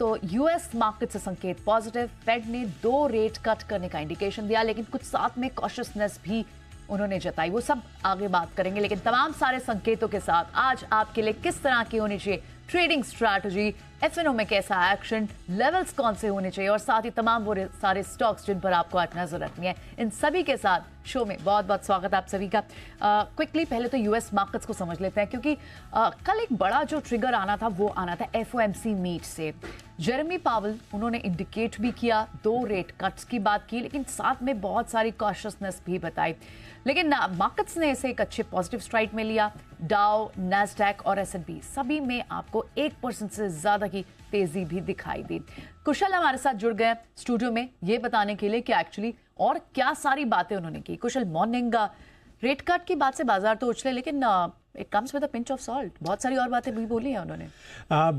तो US market से संकेत पॉजिटिव। फेड ने 2 रेट कट करने का इंडिकेशन दिया, लेकिन कुछ साथ में कॉशियसनेस भी उन्होंने जताई। वो सब आगे बात करेंगे, लेकिन तमाम सारे संकेतों के साथ आज आपके लिए किस तरह की होनी चाहिए ट्रेडिंग स्ट्रैटेजी, एफएनओ में कैसा एक्शन, लेवल्स कौन से होने चाहिए और साथ ही तमाम वो सारे स्टॉक्स जिन पर आपको आज नजर रखनी है, इन सभी के साथ शो में बहुत बहुत स्वागत आप सभी का। क्विकली पहले तो यूएस मार्केट्स को समझ लेते हैं, क्योंकि कल एक बड़ा जो ट्रिगर आना था वो आना था एफओएमसी मीट से। जेरेमी पावल उन्होंने इंडिकेट भी किया, 2 रेट कट्स की बात की, लेकिन साथ में बहुत सारी कॉशियसनेस भी बताई। लेकिन मार्केट्स ने इसे एक अच्छे पॉजिटिव स्ट्राइक में लिया। डाउ, नैस्डैक और एसएनपी सभी में आपको 1% से ज्यादा की तेजी भी दिखाई दी। कुशल हमारे साथ जुड़ गए स्टूडियो में ये बताने के लिए कि एक्चुअली और क्या सारी बातें उन्होंने की। कुशल, मॉर्निंग। रेट कट की बात से बाजार तो उछले, लेकिन it comes with a pinch of salt. बहुत सारी और बातें भी बोली हैं उन्होंने।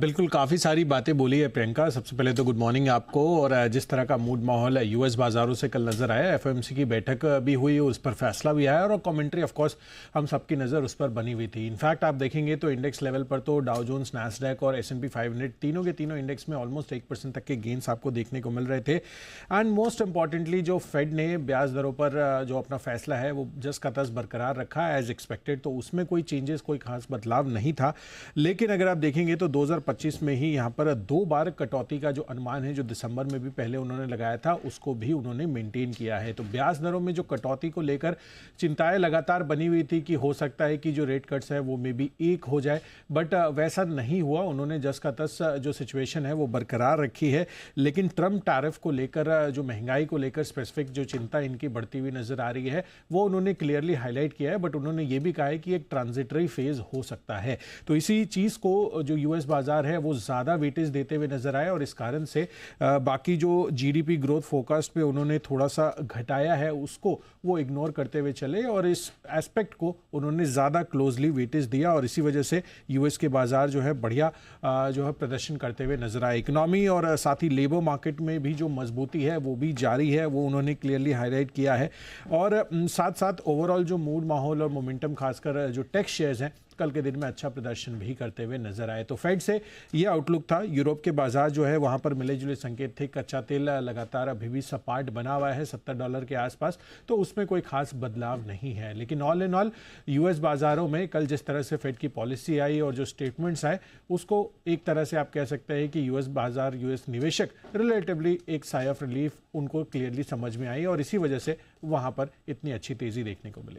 बिल्कुल, काफ़ी सारी बातें बोली है प्रियंका। सबसे पहले तो गुड मॉर्निंग आपको। और जिस तरह का मूड माहौल है यूएस बाजारों से कल नजर आया, एफओएमसी की बैठक भी हुई, उस पर फैसला भी आया और कमेंट्री ऑफ कोर्स हम सबकी नज़र उस पर बनी हुई थी। इनफैक्ट आप देखेंगे तो इंडेक्स लेवल पर तो डाउ जोन्स, नैस्डैक और एसएनपी 500 तीनों के तीनों इंडेक्स में ऑलमोस्ट 1% तक के गेंस आपको देखने को मिल रहे थे। एंड मोस्ट इंपॉर्टेंटली जो फेड ने ब्याज दरों पर जो अपना फैसला है वो जस का तस बरकरार रखा एज एक्सपेक्टेड, तो उसमें कोई चेंजेस, कोई खास बदलाव नहीं था। लेकिन अगर आप देखेंगे तो 2025 में ही यहां पर 2 बार कटौती का जो अनुमान है, जो दिसंबर में भी पहले उन्होंने लगाया था, उसको भी उन्होंने मेंटेन किया है। तो ब्याज दरों में जो कटौती को लेकर चिंताएं लगातार बनी हुई थी कि हो सकता है कि जो रेट कट्स है वो मे बी 1 हो जाए, बट वैसा नहीं हुआ। उन्होंने जस का तस जो सिचुएशन है वो बरकरार रखी है। लेकिन ट्रम्प टैरिफ को लेकर, जो महंगाई को लेकर स्पेसिफिक जो चिंता इनकी बढ़ती हुई नजर आ रही है, वो उन्होंने क्लियरली हाईलाइट किया है। बट उन्होंने ये भी कहा है कि एक ट्रांजिटरी फेज हो सकता है। तो इसी चीज को जो यूएस बाजार है वो ज्यादा वेटेज देते हुए नजर आया और इस कारण से बाकी जो जीडीपी ग्रोथ फोरकास्ट पे उन्होंने थोड़ा सा घटाया है, उसको वो इग्नोर करते हुए चले और इस एस्पेक्ट को उन्होंने ज्यादा क्लोजली वेटेज दिया और इसी वजह से यूएस के बाजार जो है बढ़िया जो है प्रदर्शन करते हुए नजर आए। इकोनॉमी और साथ ही लेबर मार्केट में भी जो मजबूती है वो भी जारी है, वो उन्होंने क्लियरली हाईलाइट किया है। और साथ साथ ओवरऑल जो मूड माहौल और मोमेंटम, खासकर जो टेक शेयर्स हैं, कल के दिन में अच्छा प्रदर्शन भी करते हुए नजर आए। तो फेड से ये आउटलुक था। यूरोप के बाजार जो है वहां पर मिले जुले संकेत थे। कच्चा तेल लगातार अभी भी सपाट बना हुआ है $70 के आसपास, तो उसमें कोई खास बदलाव नहीं है। लेकिन ऑल इन ऑल यूएस बाजारों में कल जिस तरह से फेड की पॉलिसी आई और जो स्टेटमेंट्स आए, उसको एक तरह से आप कह सकते हैं कि यूएस बाजार, यूएस निवेशक रिलेटिवली एक साई ऑफ रिलीफ उनको क्लियरली समझ में आई और इसी वजह से वहां पर इतनी अच्छी तेजी देखने को मिली।